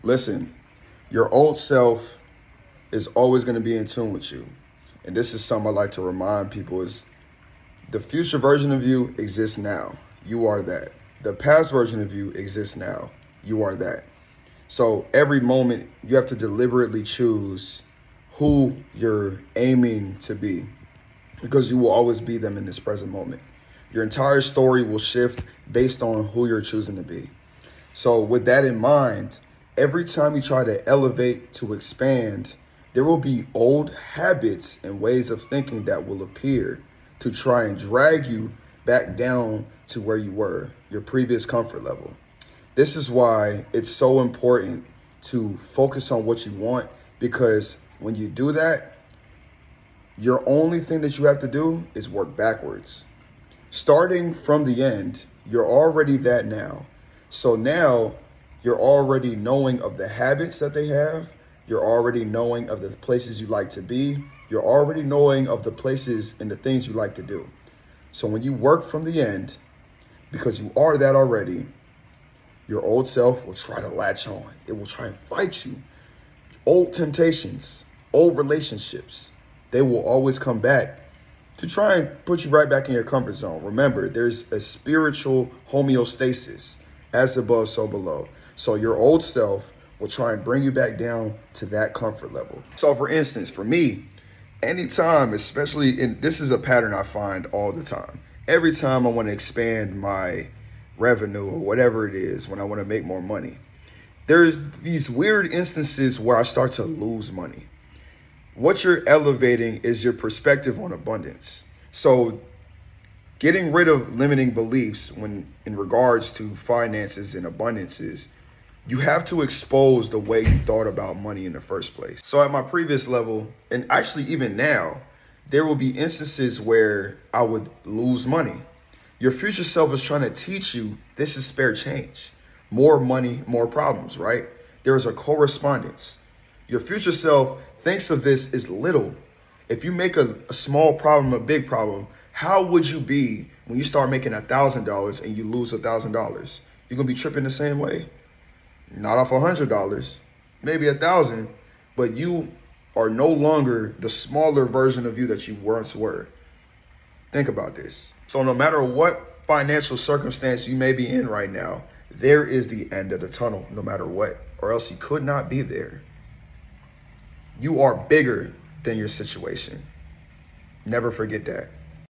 Listen, your old self is always going to be in tune with you. And this is something I like to remind people is the future version of you exists now. You are that. The past version of you exists now. You are that. So every moment you have to deliberately choose who you're aiming to be, because you will always be them in this present moment. Your entire story will shift based on who you're choosing to be. So with that in mind, every time you try to elevate, to expand, there will be old habits and ways of thinking that will appear to try and drag you back down to where you were, your previous comfort level. This is why it's so important to focus on what you want, because when you do that, your only thing that you have to do is work backwards. Starting from the end, you're already that now. So now you're already knowing of the habits that they have. You're already knowing of the places you like to be. You're already knowing of the places and the things you like to do. So when you work from the end, because you are that already, your old self will try to latch on. It will try and fight you. Old temptations, old relationships, they will always come back to try and put you right back in your comfort zone. Remember, there's a spiritual homeostasis, as above, so below. So your old self will try and bring you back down to that comfort level. So for instance, for me, anytime, especially this is a pattern I find all the time. Every time I want to expand my revenue or whatever it is, when I want to make more money, there's these weird instances where I start to lose money. What you're elevating is your perspective on abundance. So getting rid of limiting beliefs when in regards to finances and abundances, you have to expose the way you thought about money in the first place. So at my previous level, and actually even now, there will be instances where I would lose money. Your future self is trying to teach you this is spare change. More money, more problems, right? There is a correspondence. Your future self thinks of this as little. If you make a small problem a big problem, how would you be when you start making $1,000 and you lose $1,000? You're gonna be tripping the same way? Not off $100, maybe 1,000, but you are no longer the smaller version of you that you once were. Think about this. So no matter what financial circumstance you may be in right now, there is the end of the tunnel, no matter what, or else you could not be there. You are bigger than your situation. Never forget that.